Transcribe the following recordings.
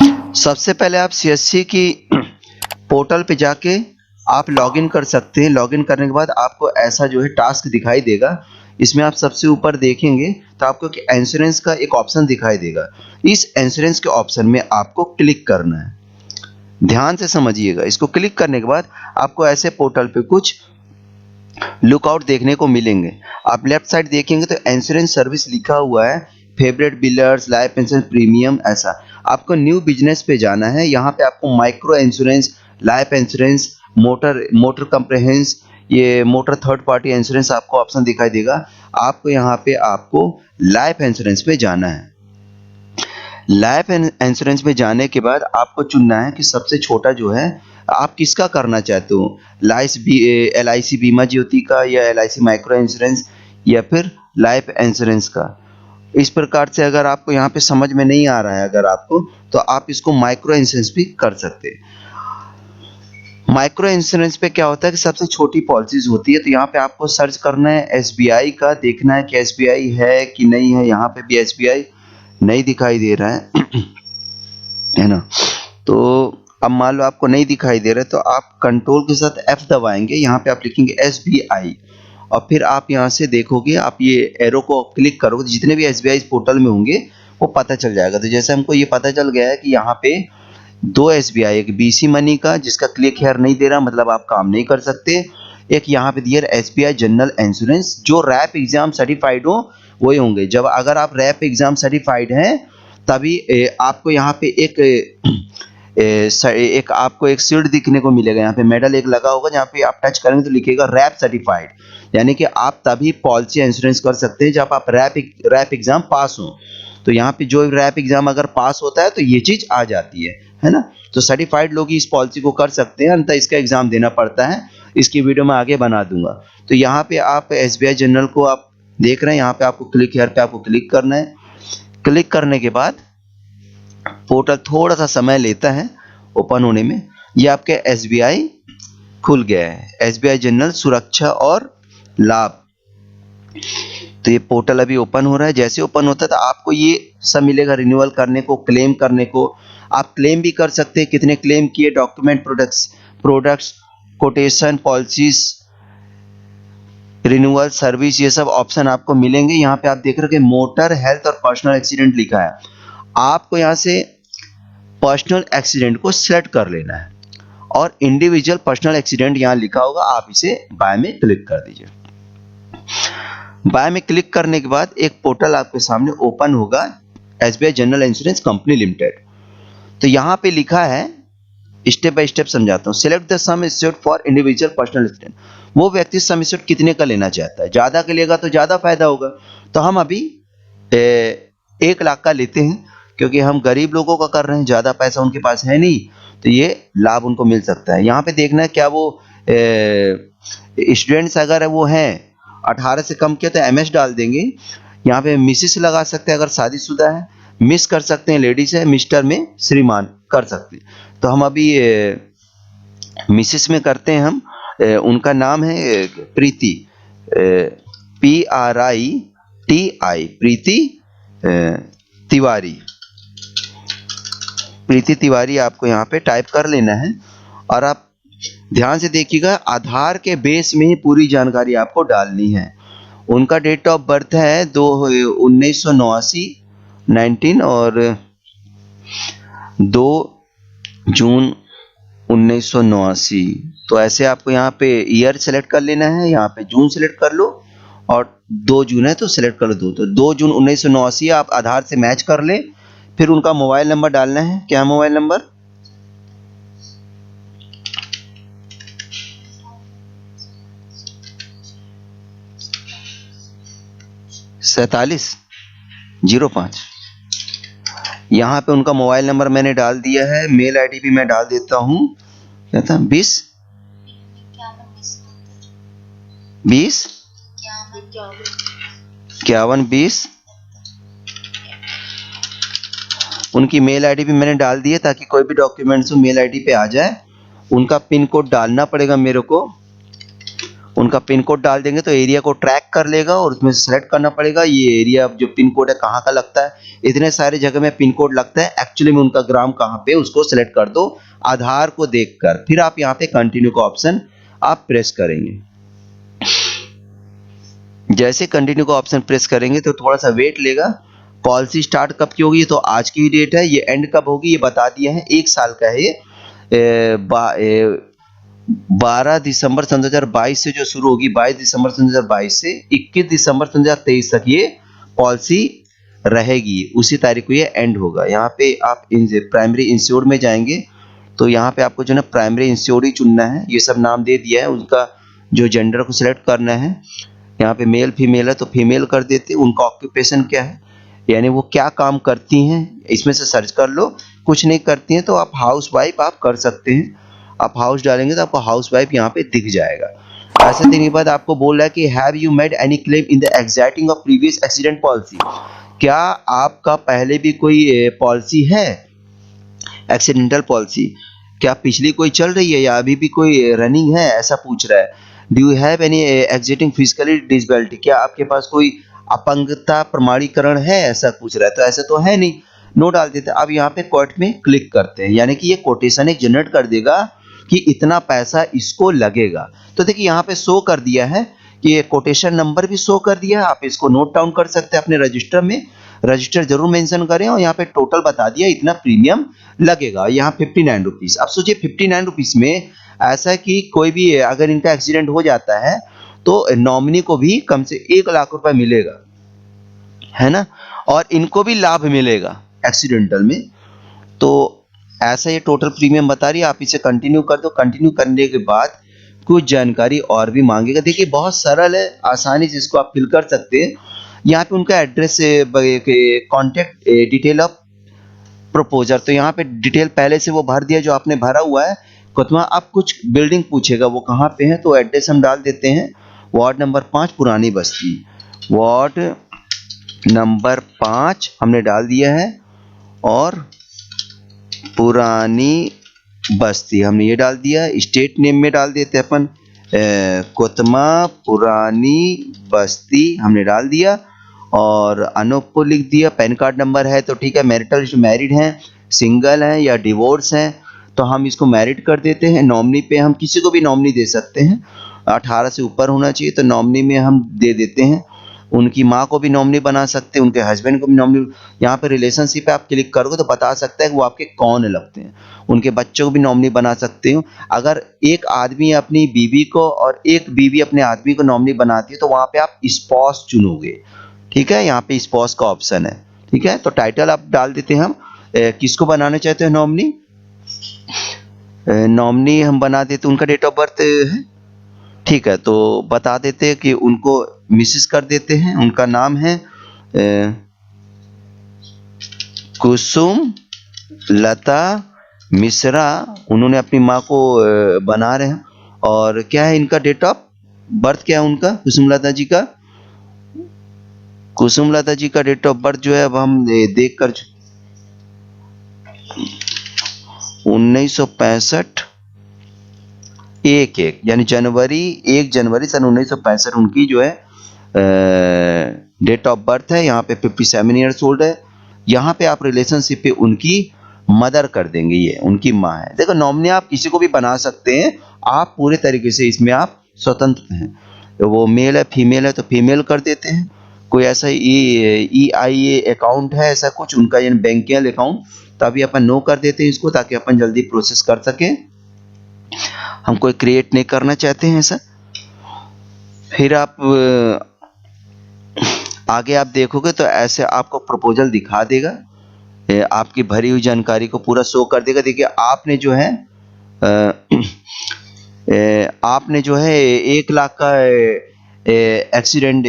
सबसे पहले आप सीएससी की पोर्टल पे जाके आप लॉगिन कर सकते हैं। लॉगिन करने के बाद आपको ऐसा जो है टास्क दिखाई देगा। इसमें आप सबसे ऊपर देखेंगे तो आपको एक इंश्योरेंस का एक ऑप्शन दिखाई देगा। इस इंश्योरेंस के ऑप्शन में आपको क्लिक करना है। ध्यान से समझिएगा। इसको क्लिक करने के बाद आपको ऐसे पोर्टल पे कुछ लुकआउट देखने को मिलेंगे। आप लेफ्ट साइड देखेंगे तो इंश्योरेंस सर्विस लिखा हुआ है, favourite billers, life insurance premium, ऐसा। आपको न्यू बिजनेस पे जाना है। यहाँ पे आपको micro insurance, life insurance, motor comprehensive, ये मोटर थर्ड पार्टी इंश्योरेंस आपको ऑप्शन दिखाई देगा। आपको यहाँ पे आपको लाइफ इंश्योरेंस पे जाना है। लाइफ इंश्योरेंस में जाने के बाद आपको चुनना है कि सबसे छोटा जो है आप किसका करना चाहते हो, LIC बीमा ज्योति का, या LIC माइक्रो इंश्योरेंस, या फिर लाइफ इंश्योरेंस का। इस प्रकार से अगर आपको यहाँ पे समझ में नहीं आ रहा है अगर आपको, तो आप इसको माइक्रो इंश्योरेंस भी कर सकते हैं। माइक्रो इंश्योरेंस पे क्या होता है कि सबसे छोटी पॉलिसीज होती है। तो यहाँ पे आपको सर्च करना है SBI का, देखना है कि SBI है कि नहीं है। यहाँ पे भी SBI नहीं दिखाई दे रहा है है ना। तो अब मान लो आपको नहीं दिखाई दे रहा है तो आप कंट्रोल के साथ F दबाएंगे। यहाँ पे आप लिखेंगे SBI और फिर आप यहाँ से देखोगे, आप ये एरो को क्लिक करोगे तो जितने भी SBI इस पोर्टल में होंगे वो पता चल जाएगा। तो जैसे हमको ये पता चल गया है कि यहाँ पे 2 SBI, एक BC मनी का जिसका क्लिक हेयर नहीं दे रहा, मतलब आप काम नहीं कर सकते। एक यहाँ पे दिया SBI जनरल इंश्योरेंस, जो रैप एग्जाम सर्टिफाइड हो वही होंगे। जब अगर आप रैप एग्जाम सर्टिफाइड हैं तभी आपको यहाँ पे एक आपको एक शील्ड दिखने को मिलेगा। यहाँ पे मेडल एक लगा होगा, जहाँ पे आप टच करेंगे तो लिखेगा रैप सर्टिफाइड, यानी कि आप तभी पॉलिसी इंश्योरेंस कर सकते हैं जब आप रैप एग्जाम पास हो। तो यहाँ पे जो रैप एग्जाम अगर पास होता है तो ये चीज आ जाती है ना। तो सर्टिफाइड लोग ही इस पॉलिसी को कर सकते हैं, अन्यथा इसका एग्जाम देना पड़ता है। इसकी वीडियो मैं आगे बना दूंगा। तो यहाँ पे आप SBI जनरल को आप देख रहे हैं, यहाँ पे आपको क्लिक हेयर पे आपको क्लिक करना है। क्लिक करने के बाद पोर्टल थोड़ा सा समय लेता है ओपन होने में। ये आपके SBI खुल गया है, SBI जनरल सुरक्षा और लाभ। तो ये पोर्टल अभी ओपन हो रहा है। जैसे ओपन होता है तो आपको ये सब मिलेगा रिन्यूअल करने को, क्लेम करने को। आप क्लेम भी कर सकते हैं, कितने क्लेम किए, document, products, quotation, policies, renewal, service, ये सब ऑप्शन आपको मिलेंगे। यहाँ पे आप देख रहे हैं मोटर, हेल्थ और पर्सनल एक्सीडेंट लिखा है। आपको यहाँ से पर्सनल एक्सीडेंट को सेलेक्ट कर लेना है और इंडिविजुअल पर्सनल एक्सीडेंट यहाँ लिखा होगा, आप इसे बाय में क्लिक कर दीजिए। बाय में क्लिक करने के बाद एक पोर्टल आपके सामने ओपन होगा, SBI general insurance company limited. तो यहाँ पे लिखा है, स्टेप बाय स्टेप समझाता हूँ। Select the sum assured for individual personal accident. वो व्यक्ति सम एश्योर्ड कितने का लेना चाहता है, ज्यादा का लेगा तो ज्यादा फायदा होगा। तो हम अभी 1 लाख का लेते हैं, क्योंकि हम गरीब लोगों का कर रहे हैं, ज्यादा पैसा उनके पास है नहीं, तो ये लाभ उनको मिल सकता है। यहाँ पे देखना है क्या वो स्टूडेंट्स अगर वो हैं 18 से कम किया तो MS डाल देंगे। यहाँ पे मिसिस लगा सकते हैं अगर शादीशुदा है, मिस कर सकते हैं लेडीज है, मिस्टर में श्रीमान कर सकते हैं। तो हम अभी मिसिस में करते हैं। हम उनका नाम है प्रीति, PRITI, प्रीति तिवारी। प्रीति तिवारी आपको यहाँ पे टाइप कर लेना है। और आप ध्यान से देखिएगा, आधार के बेस में ही पूरी जानकारी आपको डालनी है। उनका डेट ऑफ बर्थ है 1989 और 2 जून 1989। तो ऐसे आपको यहाँ पे ईयर सेलेक्ट कर लेना है। यहाँ पे जून सेलेक्ट कर लो और 2 जून है तो सेलेक्ट कर लो 2। तो 2 जून 1989 आप आधार से मैच कर ले। फिर उनका मोबाइल नंबर डालना है। क्या मोबाइल नंबर? 4705। यहाँ पे उनका मोबाइल नंबर मैंने डाल दिया है। मेल ID भी मैं डाल देता हूँ। क्या था? 20 51 20। उनकी मेल ID भी मैंने डाल दी है ताकि कोई भी डॉक्यूमेंट्स मेल ID पे आ जाए। उनका पिन कोड डालना पड़ेगा मेरे को। उनका पिन कोड डाल देंगे तो एरिया को ट्रैक कर लेगा और उसमें से सेलेक्ट करना पड़ेगा ये एरिया जो पिन कोड है कहाँ का लगता है। इतने सारे जगह में पिन कोड लगता है, एक्चुअली में उनका ग्राम कहाँ पे उसको सेलेक्ट कर दो आधार को देखकर। फिर आप यहाँ पे कंटिन्यू का ऑप्शन आप प्रेस करेंगे। जैसे कंटिन्यू का ऑप्शन प्रेस करेंगे तो थोड़ा सा वेट लेगा। पॉलिसी स्टार्ट कब की होगी, तो आज की डेट है। ये एंड कब होगी ये बता दिया है, 1 साल का है ये। 12 दिसंबर सन 2022 से जो शुरू होगी, 22 दिसंबर सन 2022 से 21 दिसंबर सन 2023 तक ये पॉलिसी रहेगी, उसी तारीख को ये एंड होगा। यहाँ पे आप प्राइमरी इंश्योर्ड में जाएंगे तो यहाँ पे आपको जो है प्राइमरी इंश्योर्ड ही चुनना है। ये सब नाम दे दिया है, उनका जो जेंडर को सिलेक्ट करना है। यहाँ पे मेल फीमेल है तो फीमेल कर देते। उनका ऑक्यूपेशन क्या है, यानी वो क्या काम करती हैं, इसमें से सर्च कर लो। कुछ नहीं करती हैं तो आप हाउस वाइफ आप कर सकते हैं। आप हाउस डालेंगे तो आपको हाउस वाइफ यहाँ पे दिख जाएगा। ऐसा देने के बाद आपको बोल रहा है कि have you made any claim in the एग्जैक्टिंग of previous accident policy, क्या आपका पहले भी कोई पॉलिसी है एक्सीडेंटल पॉलिसी, क्या पिछली कोई चल रही है या अभी भी कोई रनिंग है, ऐसा पूछ रहा है। Do you have any existing physically disability, क्या आपके पास कोई अपंगता प्रमाणीकरण है, ऐसा पूछ रहा है। तो ऐसा तो है नहीं, नो डाल देते। अब यहाँ पे कोट में क्लिक करते हैं, यानी कि ये कोटेशन एक जनरेट कर देगा कि इतना पैसा इसको लगेगा। तो देखिए यहाँ पे शो कर दिया है कि ये कोटेशन नंबर भी शो कर दिया है। आप इसको नोट डाउन कर सकते हैं अपने रजिस्टर में, रजिस्टर जरूर मेंशन करें। और यहाँ पे टोटल बता दिया इतना प्रीमियम लगेगा, यहाँ 59 रुपीज। अब सोचिए 59 रुपीज में ऐसा कि कोई भी अगर इनका एक्सीडेंट हो जाता है तो नॉमिनी को भी कम से 1 लाख रुपए मिलेगा, है ना, और इनको भी लाभ मिलेगा एक्सीडेंटल में। तो ऐसा ये टोटल प्रीमियम बता रही है। आप इसे कंटिन्यू कर दो। कंटिन्यू करने के बाद कुछ जानकारी और भी मांगेगा। देखिए बहुत सरल है, आसानी से इसको आप फिल कर सकते हैं। यहाँ पे उनका address, contact detail of proposer, तो यहाँ पे डिटेल पहले से वो भर दिया जो आपने भरा हुआ है। कोतमा अब कुछ बिल्डिंग पूछेगा वो कहाँ पे है, तो एड्रेस हम डाल देते हैं वार्ड नंबर 5 पुरानी बस्ती। वार्ड नंबर 5 हमने डाल दिया है और पुरानी बस्ती हमने ये डाल दिया। स्टेट नेम में डाल देते हैं अपन कोतमा पुरानी बस्ती हमने डाल दिया और अनूप को लिख दिया। पैन कार्ड नंबर है तो ठीक है। मैरिटल मैरिड हैं, सिंगल हैं या डिवोर्स हैं, तो हम इसको मैरिड कर देते हैं। नॉमिनी पे हम किसी को भी नॉमिनी दे सकते हैं, 18 से ऊपर होना चाहिए, तो नॉमिनी में हम दे देते हैं। उनकी माँ को भी नॉमिनी बना सकते हैं, उनके हस्बैंड को भी नॉमिनी। यहाँ पे रिलेशनशिप पे आप क्लिक करोगे तो बता सकता है कि वो आपके कौन लगते हैं। उनके बच्चों को भी नॉमिनी बना सकते हो। अगर एक आदमी अपनी बीवी को और एक बीवी अपने आदमी को नॉमिनी बनाती है तो वहाँ पे आप स्पॉस चुनोगे, ठीक है। यहाँ पे स्पॉस का ऑप्शन है, ठीक है। तो टाइटल आप डाल देते हैं हम किसको बनाना चाहते हैं नॉमिनी। नॉमिनी हम बना देते, उनका डेट ऑफ बर्थ है, ठीक है, तो बता देते हैं कि उनको मिसेस कर देते हैं। उनका नाम है कुसुम लता मिश्रा, उन्होंने अपनी माँ को बना रहे हैं। और क्या है इनका डेट ऑफ बर्थ, क्या है उनका कुसुम लता जी का। कुसुम लता जी का डेट ऑफ बर्थ जो है अब हम देख कर 1965 1 यानी जनवरी 1 जनवरी सन 1965 उनकी जो है डेट ऑफ बर्थ है। यहाँ पे 57 ईयर्स ओल्ड है। यहाँ पे आप रिलेशनशिप पे उनकी मदर कर देंगे, ये उनकी माँ है। देखो नॉमिनी आप किसी को भी बना सकते हैं, आप पूरे तरीके से इसमें आप स्वतंत्र हैं। तो वो मेल है फीमेल है तो फीमेल कर देते हैं। कोई ऐसा EIA अकाउंट है ऐसा कुछ उनका, यानी बैंकिंग अकाउंट, तो अभी अपन नो कर देते हैं इसको ताकि अपन जल्दी प्रोसेस कर सकें। हम कोई क्रिएट नहीं करना चाहते हैं ऐसा। फिर आप आगे आप देखोगे तो ऐसे आपको प्रपोजल दिखा देगा, आपकी भरी हुई जानकारी को पूरा शो कर देगा। देखिए आपने जो है 1 लाख का एक्सीडेंट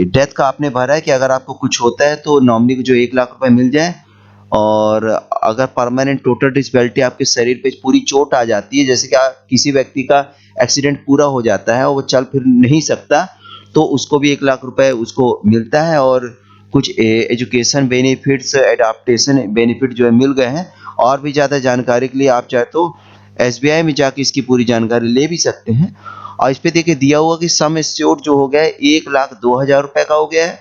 डेथ का आपने भरा है कि अगर आपको कुछ होता है तो नॉमिनी को जो 1 लाख रुपए मिल जाए। और अगर परमानेंट टोटल डिसेबिलिटी आपके शरीर पे पूरी चोट आ जाती है, जैसे कि किसी व्यक्ति का एक्सीडेंट पूरा हो जाता है और वो चल फिर नहीं सकता, तो उसको भी 1 लाख रुपए उसको मिलता है। और कुछ एजुकेशन बेनिफिट्स, एडाप्टेशन बेनिफिट जो है मिल गए हैं। और भी ज़्यादा जानकारी के लिए आप चाहे तो SBI में जाके इसकी पूरी जानकारी ले भी सकते हैं। और इस पे देखिए दिया हुआ कि सम एश्योर्ड जो हो गया है 1,02,000 रुपए का हो गया है।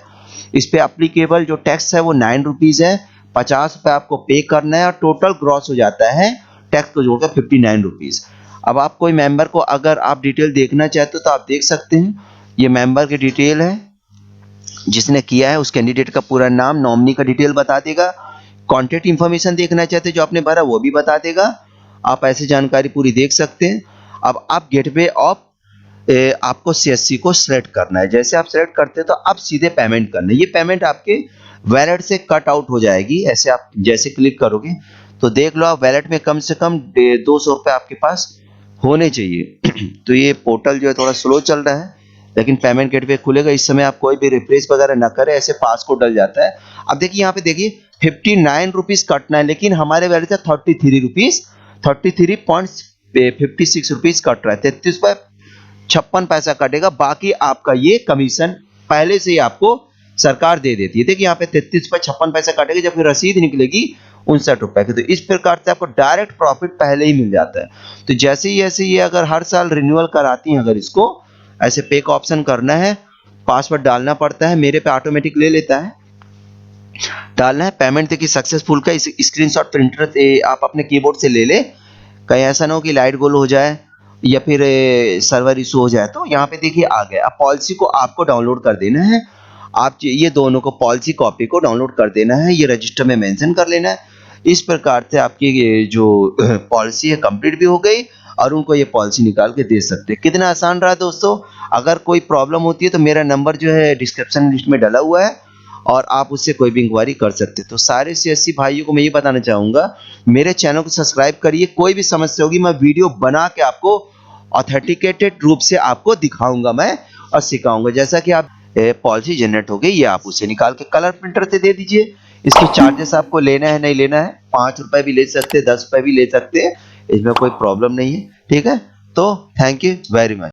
इस पे एप्लीकेबल जो टैक्स है वो 9 रुपीज है, 50 रुपए आपको पे करना है और टोटल ग्रॉस हो जाता है टैक्स को जोड़कर 59 रुपीज। अब आप कोई मेंबर को अगर आप डिटेल देखना चाहते हो तो आप देख सकते हैं, ये मेंबर की डिटेल है, जिसने किया है उस कैंडिडेट का पूरा नाम, नॉमिनी का डिटेल बता देगा। कॉन्टैक्ट इन्फॉर्मेशन देखना चाहते हैं जो आपने भरा वो भी बता देगा। आप ऐसी जानकारी पूरी देख सकते हैं। अब आप गेटवे ऑफ आपको सीएससी को सिलेक्ट करना है। जैसे आप सिलेक्ट करते हैं तो आप सीधे पेमेंट करना है। ये पेमेंट आपके वैलेट से कट आउट हो जाएगी। ऐसे आप जैसे क्लिक करोगे तो देख लो आप वैलेट में कम से कम 200 रुपए आपके पास होने चाहिए। तो ये पोर्टल जो है थोड़ा स्लो चल रहा है, लेकिन पेमेंट गेटवे खुलेगा। इस समय आप कोई भी रिफ्रेश वगैरह ना करें, ऐसे पासकोड डल जाता है। अब देखिए यहाँ पे देखिए 59 रुपीज कटना है, लेकिन हमारे वैलेट से 33 रुपीज 33.56 रुपीज कट रहा है। 33.56 कटेगा। बाकी आपका ये कमीशन पहले से ही आपको सरकार दे देती है। देखिए यहाँ पे 33.56 कटेगा, जबकि रसीद निकलेगी 59 रुपए की। तो इस प्रकार से आपको डायरेक्ट प्रॉफिट पहले ही मिल जाता है। तो जैसे ही ये अगर हर साल रिन्यूअल कराती हैं, अगर इसको ऐसे पे का ऑप्शन करना है, पासवर्ड डालना पड़ता है, मेरे पे ऑटोमेटिक ले लेता है, डालना है। पेमेंट देखिए सक्सेसफुल का स्क्रीनशॉट प्रिंटर से आप अपने कीबोर्ड से ले ले, कहीं ऐसा ना हो कि लाइट गोल हो जाए या फिर सर्वर इशू हो जाए। तो यहाँ पे देखिए आ गया। अब पॉलिसी को आपको डाउनलोड कर देना है। आप ये दोनों को पॉलिसी कॉपी को डाउनलोड कर देना है, ये रजिस्टर में मेंशन कर लेना है। इस प्रकार से आपकी ये जो पॉलिसी है कंप्लीट भी हो गई और उनको ये पॉलिसी निकाल के दे सकते हैं। कितना आसान रहा दोस्तों। अगर कोई प्रॉब्लम होती है तो मेरा नंबर जो है डिस्क्रिप्शन लिस्ट में डला हुआ है और आप उससे कोई भी इंक्वायरी कर सकते हैं। तो सारे सीएससी भाइयों को मैं ये बताना चाहूँगा, मेरे चैनल को सब्सक्राइब करिए। कोई भी समस्या होगी मैं वीडियो बना के आपको ऑथेंटिकेटेड रूप से आपको दिखाऊंगा मैं और सिखाऊंगा। जैसा कि आप पॉलिसी जनरेट हो गई, ये आप उसे निकाल के कलर प्रिंटर से दे दीजिए। इसके चार्जेस आपको लेना है नहीं लेना है, 5 रुपए भी ले सकते हैं, 10 रुपए भी ले सकते हैं, इसमें कोई प्रॉब्लम नहीं है। ठीक है, तो थैंक यू वेरी मच।